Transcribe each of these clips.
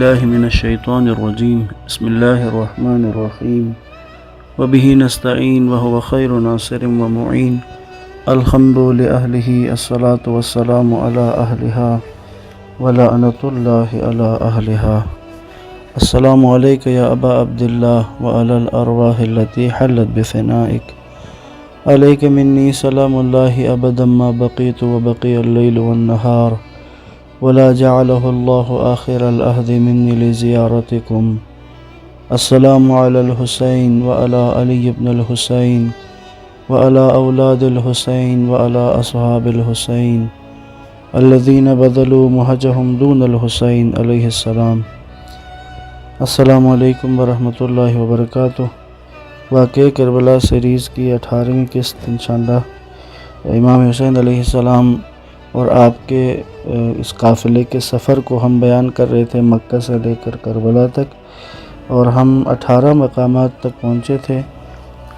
بالله من الشيطان الرجيم بسم الله الرحمن الرحيم وبه نستعين وهو خير ناصر ومعين الحمد لأهله الصلاة والسلام على أهلها ولعنة الله على أهلها السلام عليك يا أبا عبد الله وعلى الأرواح التي حلت بفنائك عليك مني سلام الله أبدا ما بقيت وبقي الليل والنهار ولا جعله الله آخر العهد مني لزيارتكم السلام على الحسين وعلى علي بن الحسين وعلى أولاد الحسين وعلى أصحاب الحسين الذين بذلوا مهجهم دون الحسين عليه السلام السلام علیکم ورحمۃ اللہ وبرکاتہ۔ واقعہ کربلا سیریز کی 18ویں قسط انشاءاللہ امام حسین علیہ السلام اور آپ کے اس قافلے کے سفر کو ہم بیان کر رہے تھے مکہ سے لے کر کربلا تک، اور ہم 18 مقامات تک پہنچے تھے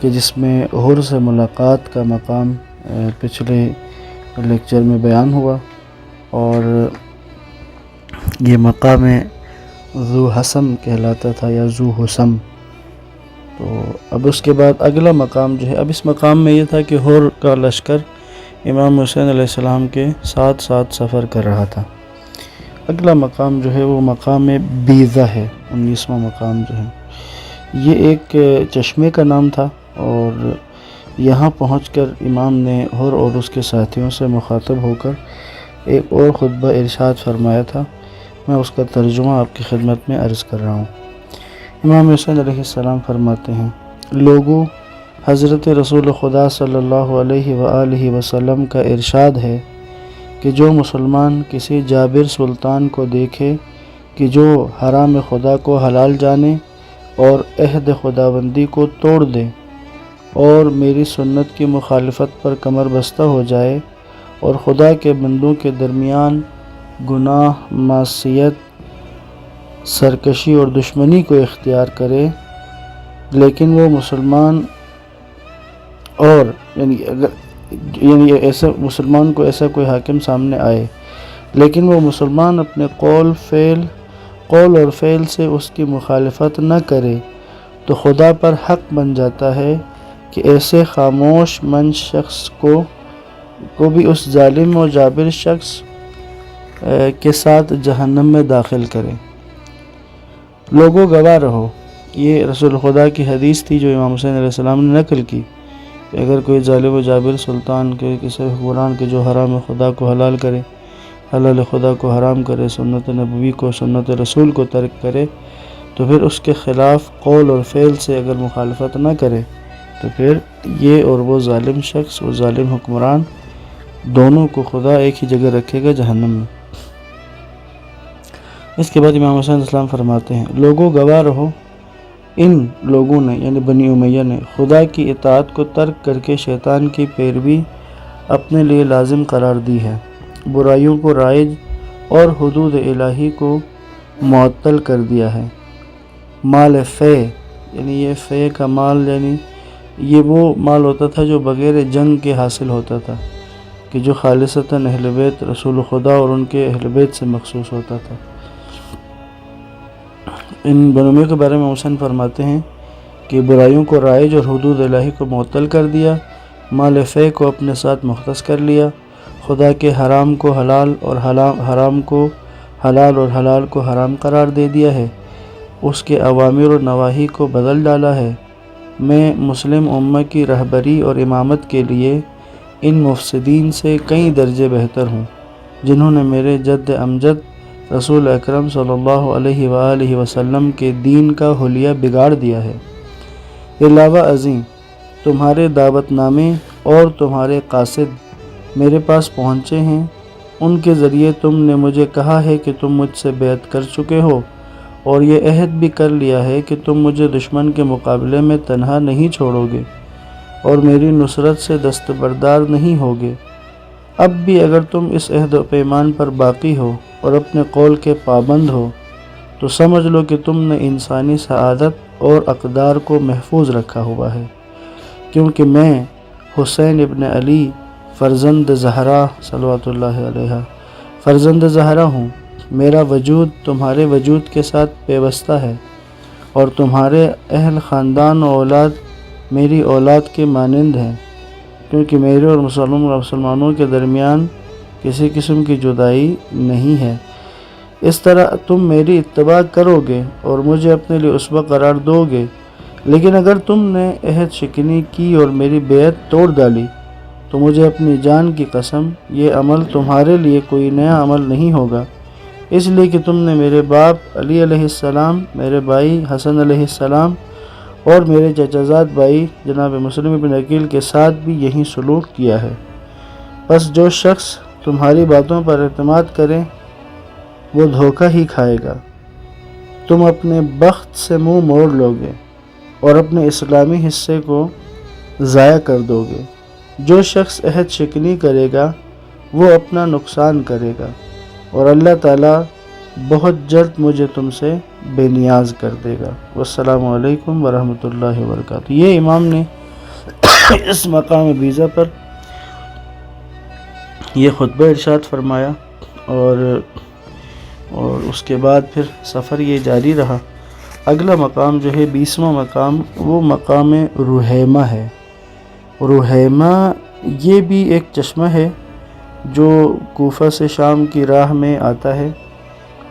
کہ جس میں حر سے ملاقات کا مقام پچھلے لیکچر میں بیان ہوا، اور یہ مقام ذو حسم کہلاتا تھا یا ذو حسم۔ تو اب اس کے بعد اگلا مقام جو ہے، اب اس مقام میں یہ تھا کہ حر کا لشکر امام حسین علیہ السلام کے ساتھ ساتھ سفر کر رہا تھا۔ اگلا مقام جو ہے وہ مقام بیضہ ہے، 19واں مقام جو ہے یہ ایک چشمے کا نام تھا، اور یہاں پہنچ کر امام نے حر اور اس کے ساتھیوں سے مخاطب ہو کر ایک اور خطبہ ارشاد فرمایا تھا۔ میں اس کا ترجمہ آپ کی خدمت میں عرض کر رہا ہوں۔ امام حسین علیہ السلام فرماتے ہیں، لوگوں، حضرت رسول خدا صلی اللہ علیہ وآلہ وسلم کا ارشاد ہے کہ جو مسلمان کسی جابر سلطان کو دیکھے کہ جو حرام خدا کو حلال جانے اور عہد خداوندی کو توڑ دے اور میری سنت کی مخالفت پر کمر بستہ ہو جائے اور خدا کے بندوں کے درمیان گناہ، معصیت، سرکشی اور دشمنی کو اختیار کرے، لیکن وہ مسلمان اور یعنی ایسا مسلمان کو ایسا کوئی حاکم سامنے آئے لیکن وہ مسلمان اپنے قول اور فعل سے اس کی مخالفت نہ کرے، تو خدا پر حق بن جاتا ہے کہ ایسے خاموش من شخص کو بھی اس ظالم و جابر شخص کے ساتھ جہنم میں داخل کرے۔ لوگوں گواہ رہو، یہ رسول خدا کی حدیث تھی جو امام حسین علیہ السلام نے نقل کی کہ اگر کوئی ظالم و جابر سلطان کے کسی حکمران کے جو حرام خدا کو حلال کرے، حلال خدا کو حرام کرے، سنت نبوی کو، سنت رسول کو ترک کرے، تو پھر اس کے خلاف قول اور فعل سے اگر مخالفت نہ کرے تو پھر یہ اور وہ ظالم شخص، وہ ظالم حکمران، دونوں کو خدا ایک ہی جگہ رکھے گا، جہنم میں۔ اس کے بعد امام حسین علیہ السلام فرماتے ہیں، لوگوں گواہ رہو، ان لوگوں نے یعنی بنی امیہ نے خدا کی اطاعت کو ترک کر کے شیطان کی پیروی اپنے لیے لازم قرار دی ہے، برائیوں کو رائج اور حدود الہی کو معطل کر دیا ہے۔ مال فے یعنی یہ فے کا مال یعنی یہ وہ مال ہوتا تھا جو بغیر جنگ کے حاصل ہوتا تھا، کہ جو خالصتاً اہل بیت رسول خدا اور ان کے اہل بیت سے مخصوص ہوتا تھا۔ ان بنیوں کے بارے میں حسین فرماتے ہیں کہ برائیوں کو رائج اور حدود الہی کو معطل کر دیا، مال فے کو اپنے ساتھ مختص کر لیا، خدا کے حرام کو حلال اور حرام کو حلال اور حلال کو حرام قرار دے دیا ہے، اس کے اوامر و نواہی کو بدل ڈالا ہے۔ میں مسلم امہ کی رہبری اور امامت کے لیے ان مفسدین سے کئی درجے بہتر ہوں جنہوں نے میرے جد امجد رسول اکرم صلی اللہ علیہ وآلہ وسلم کے دین کا حلیہ بگاڑ دیا ہے۔ علاوہ ازیں تمہارے دعوت نامے اور تمہارے قاصد میرے پاس پہنچے ہیں، ان کے ذریعے تم نے مجھے کہا ہے کہ تم مجھ سے بیعت کر چکے ہو، اور یہ عہد بھی کر لیا ہے کہ تم مجھے دشمن کے مقابلے میں تنہا نہیں چھوڑو گے اور میری نصرت سے دستبردار نہیں ہوگے۔ اب بھی اگر تم اس عہد و پیمان پر باقی ہو اور اپنے قول کے پابند ہو تو سمجھ لو کہ تم نے انسانی سعادت اور اقدار کو محفوظ رکھا ہوا ہے، کیونکہ میں حسین ابن علی فرزند زہرا صلوات اللہ علیہ فرزند زہرا ہوں، میرا وجود تمہارے وجود کے ساتھ پیوستہ ہے اور تمہارے اہل خاندان و اولاد میری اولاد کے مانند ہیں، کیونکہ میرے اور مسلمانوں کے درمیان کسی قسم کی جدائی نہیں ہے۔ اس طرح تم میری اتباع کرو گے اور مجھے اپنے لیے اسوہ قرار دو گے، لیکن اگر تم نے عہد شکنی کی اور میری بیعت توڑ ڈالی تو مجھے اپنی جان کی قسم یہ عمل تمہارے لیے کوئی نیا عمل نہیں ہوگا، اس لیے کہ تم نے میرے باپ علی علیہ السلام، میرے بھائی حسن علیہ السلام اور میرے چچا زاد بھائی جناب مسلم بن عقیل کے ساتھ بھی یہی سلوک کیا ہے۔ پس جو شخص تمہاری باتوں پر اعتماد کرے وہ دھوکہ ہی کھائے گا، تم اپنے بخت سے منہ موڑ لو گے اور اپنے اسلامی حصے کو ضائع کر دو گے۔ جو شخص عہد شکنی کرے گا وہ اپنا نقصان کرے گا اور اللہ تعالیٰ بہت جلد مجھے تم سے بے نیاز کر دے گا۔ والسلام علیکم ورحمۃ اللہ وبرکاتہ۔ یہ امام نے اس مقام بیضہ پر یہ خطبہ ارشاد فرمایا اور اس کے بعد پھر سفر یہ جاری رہا۔ اگلا مقام جو ہے 20واں مقام، وہ مقام رحیمہ ہے۔ رحیمہ یہ بھی ایک چشمہ ہے جو کوفہ سے شام کی راہ میں آتا ہے،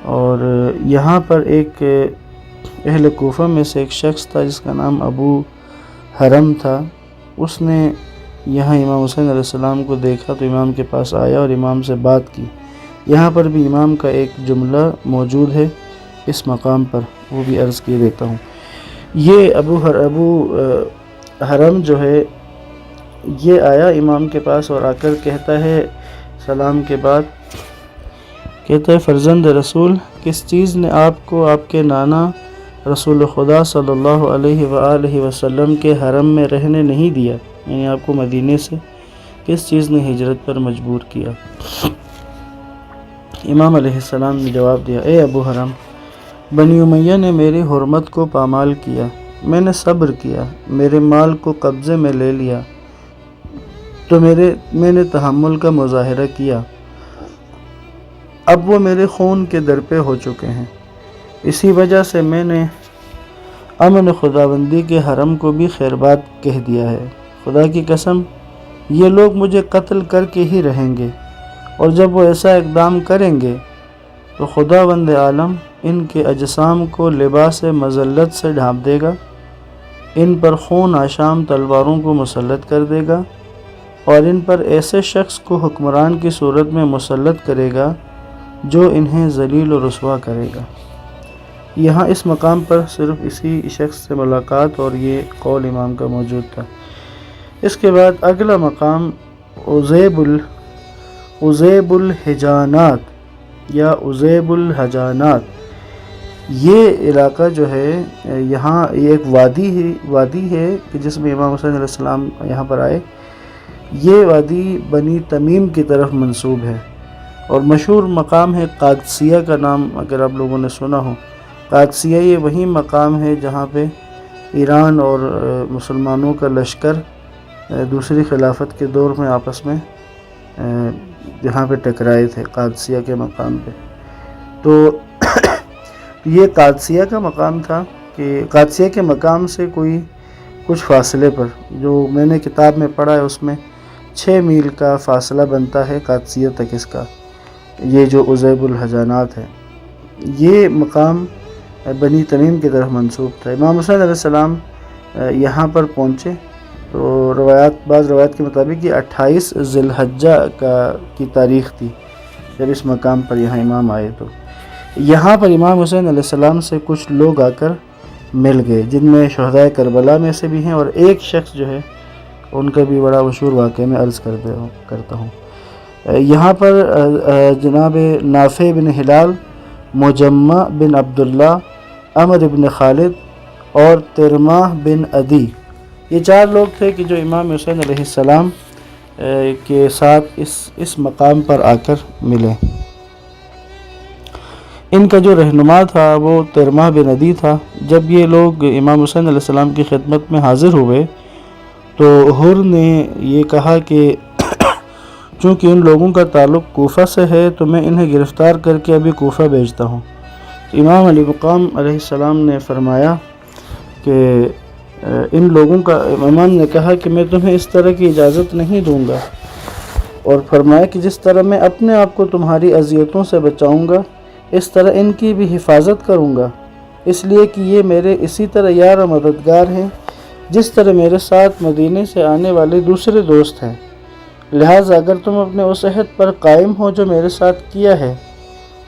اور یہاں پر ایک اہل کوفہ میں سے ایک شخص تھا جس کا نام ابو حرم تھا۔ اس نے یہاں امام حسین علیہ السلام کو دیکھا تو امام کے پاس آیا اور امام سے بات کی۔ یہاں پر بھی امام کا ایک جملہ موجود ہے اس مقام پر، وہ بھی عرض کیے دیتا ہوں۔ یہ ابو حرم جو ہے یہ آیا امام کے پاس اور آ کر کہتا ہے سلام کے بعد، کہتا ہے فرزند رسول، کس چیز نے آپ کو آپ کے نانا رسول خدا صلی اللہ علیہ وآلہ وسلم کے حرم میں رہنے نہیں دیا، یعنی آپ کو مدینے سے کس چیز نے ہجرت پر مجبور کیا؟ امام علیہ السلام نے جواب دیا، اے ابو حرم، بنی امیہ نے میری حرمت کو پامال کیا، میں نے صبر کیا، میرے مال کو قبضے میں لے لیا تو میں نے تحمل کا مظاہرہ کیا، اب وہ میرے خون کے در پہ ہو چکے ہیں، اسی وجہ سے میں نے امن خداوندی کے حرم کو بھی خیرباد کہہ دیا ہے۔ خدا کی قسم یہ لوگ مجھے قتل کر کے ہی رہیں گے، اور جب وہ ایسا اقدام کریں گے تو خداوند عالم ان کے اجسام کو لباس مذلت سے ڈھانپ دے گا، ان پر خون آشام تلواروں کو مسلط کر دے گا اور ان پر ایسے شخص کو حکمران کی صورت میں مسلط کرے گا جو انہیں ذلیل و رسوا کرے گا۔ یہاں اس مقام پر صرف اسی شخص سے ملاقات اور یہ قول امام کا موجود تھا۔ اس کے بعد اگلا مقام عزیب الحجانات یا عزیب الحجانات، یہ علاقہ جو ہے یہاں ایک وادی ہے کہ جس میں امام حسین علیہ السلام یہاں پر آئے۔ یہ وادی بنی تمیم کی طرف منسوب ہے اور مشہور مقام ہے قادسیہ کا نام اگر آپ لوگوں نے سنا ہو۔ قادسیہ یہ وہی مقام ہے جہاں پہ ایران اور مسلمانوں کا لشکر دوسری خلافت کے دور میں آپس میں جہاں پہ ٹکرائے تھے، قادسیہ کے مقام پہ۔ تو یہ قادسیہ کا مقام تھا کہ قادسیہ کے مقام سے کچھ فاصلے پر، جو میں نے کتاب میں پڑھا ہے اس میں 6 میل کا فاصلہ بنتا ہے قادسیہ تک اس کا، یہ جو عزیب الحجانات ہے۔ یہ مقام بنی تمیم کی طرف منسوب تھا۔ امام حسین علیہ السلام یہاں پر پہنچے تو بعض روایات کے مطابق یہ 28 ذی الحجہ کی تاریخ تھی جب اس مقام پر یہاں امام آئے۔ تو یہاں پر امام حسین علیہ السلام سے کچھ لوگ آ کر مل گئے، جن میں شہدائے کربلا میں سے بھی ہیں، اور ایک شخص جو ہے ان کا بھی بڑا مشہور واقعہ میں عرض کرتا ہوں۔ یہاں پر جناب نافع بن ہلال، مجمع بن عبداللہ، عمر بن خالد اور ترماح بن عدی، یہ 4 لوگ تھے کہ جو امام حسین علیہ السلام کے ساتھ اس مقام پر آ کر ملے۔ ان کا جو رہنما تھا وہ ترماح بن عدی تھا۔ جب یہ لوگ امام حسین علیہ السلام کی خدمت میں حاضر ہوئے تو حر نے یہ کہا کہ چونکہ ان لوگوں کا تعلق کوفہ سے ہے تو میں انہیں گرفتار کر کے ابھی کوفہ بھیجتا ہوں۔ امام علی مقام علیہ السلام نے فرمایا کہ ان لوگوں کا امام نے کہا کہ میں تمہیں اس طرح کی اجازت نہیں دوں گا، اور فرمایا کہ جس طرح میں اپنے آپ کو تمہاری اذیتوں سے بچاؤں گا اس طرح ان کی بھی حفاظت کروں گا، اس لیے کہ یہ میرے اسی طرح یار و مددگار ہیں جس طرح میرے ساتھ مدینے سے آنے والے دوسرے دوست ہیں۔ لہٰذا اگر تم اپنے اس عہد پر قائم ہو جو میرے ساتھ کیا ہے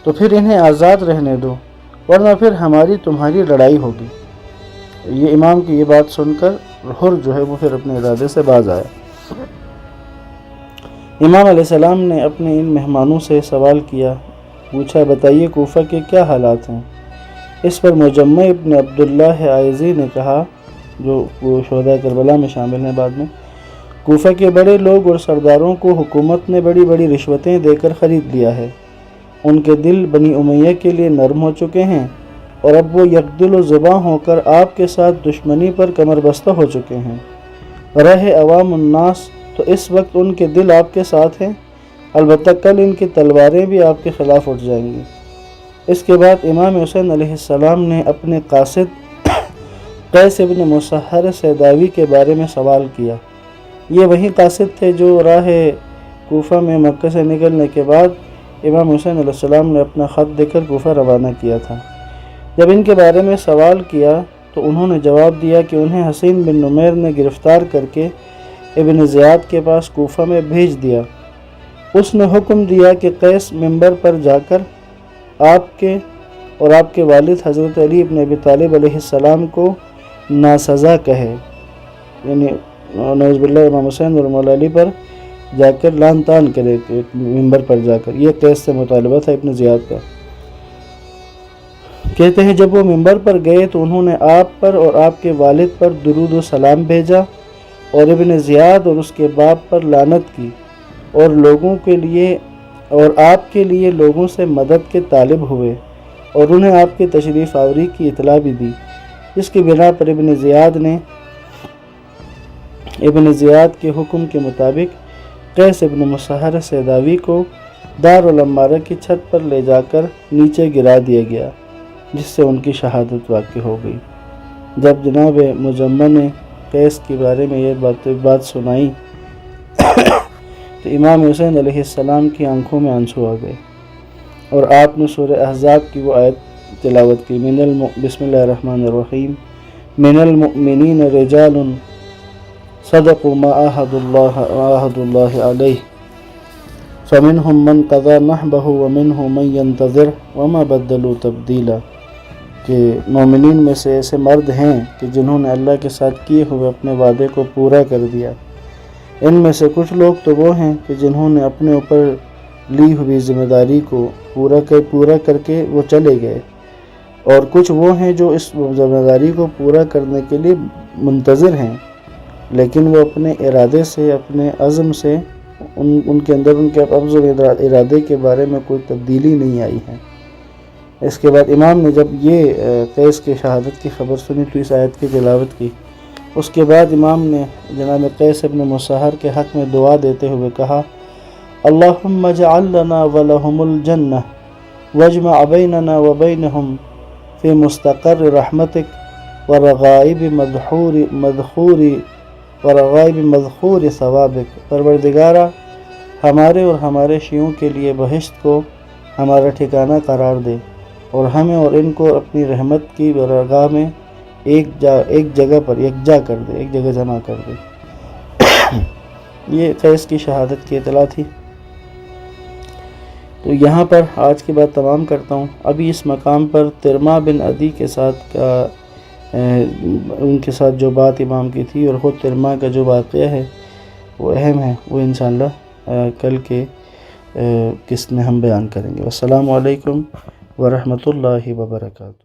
تو پھر انہیں آزاد رہنے دو، ورنہ پھر ہماری تمہاری لڑائی ہوگی۔ یہ امام کی یہ بات سن کر حر جو ہے وہ پھر اپنے ارادے سے باز آیا۔ امام علیہ السلام نے اپنے ان مہمانوں سے سوال کیا، پوچھا بتائیے کوفہ کے کیا حالات ہیں؟ اس پر مجمع ابن عبداللہ عائزی نے کہا، جو وہ شہداء کربلا میں شامل ہیں بعد میں، کوفہ کے بڑے لوگ اور سرداروں کو حکومت نے بڑی بڑی رشوتیں دے کر خرید لیا ہے، ان کے دل بنی امیہ کے لیے نرم ہو چکے ہیں اور اب وہ یکدل و زباں ہو کر آپ کے ساتھ دشمنی پر کمر بستہ ہو چکے ہیں۔ رہ عوام الناس تو اس وقت ان کے دل آپ کے ساتھ ہیں، البتہ کل ان کی تلواریں بھی آپ کے خلاف اٹھ جائیں گی۔ اس کے بعد امام حسین علیہ السلام نے اپنے قاصد قیس ابن مسحر سیداوی کے بارے میں سوال کیا۔ یہ وہی قاصد تھے جو راہ کوفہ میں مکہ سے نکلنے کے بعد امام حسین علیہ السلام نے اپنا خط دے کر کوفہ روانہ کیا تھا۔ جب ان کے بارے میں سوال کیا تو انہوں نے جواب دیا کہ انہیں حسین بن نمیر نے گرفتار کر کے ابن زیاد کے پاس کوفہ میں بھیج دیا۔ اس نے حکم دیا کہ قیس منبر پر جا کر آپ کے اور آپ کے والد حضرت علی ابن ابی طالب علیہ السلام کو ناسزا کہے، یعنی نعوذ باللہ امام حسین اور مولا علی پر جا کر لعن طعن کرے منبر پر جا کر۔ یہ قیس سے مطالبہ تھا ابن زیاد کا۔ کہتے ہیں جب وہ منبر پر گئے تو انہوں نے آپ پر اور آپ کے والد پر درود و سلام بھیجا اور ابن زیاد اور اس کے باپ پر لعنت کی، اور لوگوں کے لیے اور آپ کے لیے لوگوں سے مدد کے طالب ہوئے، اور انہیں آپ کی تشریف آوری کی اطلاع بھی دی، جس کی بنا پر ابن زیاد کے حکم کے مطابق قیس ابن مسحر سیداوی کو دارالعمارہ کی چھت پر لے جا کر نیچے گرا دیا گیا، جس سے ان کی شہادت واقع ہو گئی۔ جب جناب مجمع نے قیس کے بارے میں یہ بات سنائی تو امام حسین علیہ السلام کی آنکھوں میں آنسو آ گئے، اور آپ نے سورہ احزاب کی وہ آیت تلاوت کی، بسم اللہ الرحمن الرحیم، من المؤمنین رجال صدقوا ما عاهدوا اللہ علیہ فمنهم من قضى نحبه ومنهم من ينتظر وما بدلوا تبدیلا، کہ مومنین میں سے ایسے مرد ہیں کہ جنہوں نے اللہ کے ساتھ کیے ہوئے اپنے وعدے کو پورا کر دیا، ان میں سے کچھ لوگ تو وہ ہیں کہ جنہوں نے اپنے اوپر لی ہوئی ذمہ داری کو پورا کر کے وہ چلے گئے، اور کچھ وہ ہیں جو اس ذمہ داری کو پورا کرنے کے لیے منتظر ہیں، لیکن وہ اپنے ارادے سے، اپنے عزم سے، ان کے اندر ان کے عزم و ارادے کے بارے میں کوئی تبدیلی نہیں آئی ہے۔ اس کے بعد امام نے جب یہ قیس کی شہادت کی خبر سنی تو اس آیت کی تلاوت کی۔ اس کے بعد امام نے جناب قیس ابن مسحر کے حق میں دعا دیتے ہوئے کہا، اللہم اجعل لنا ولہم الجنہ واجمع بیننا وبینہم فی مستقر رحمتک ورغائب مذخور ثوابک۔ پروردگارہ، ہمارے اور ہمارے شیعوں کے لیے بہشت کو ہمارا ٹھکانہ قرار دے، اور ہمیں اور ان کو اپنی رحمت کی بارگاہ میں ایک جگہ پر یکجا کر دے، ایک جگہ جمع کر دے۔ یہ قیس کی شہادت کی اطلاع تھی۔ تو یہاں پر آج کی بات تمام کرتا ہوں۔ ابھی اس مقام پر ترما بن عدی کے ساتھ ان کے ساتھ جو بات امام کی تھی، اور خود ترما کا جو واقعہ ہے وہ اہم ہے، وہ انشاءاللہ کل کے قسط میں ہم بیان کریں گے۔ السلام علیکم ورحمۃ اللہ وبرکاتہ۔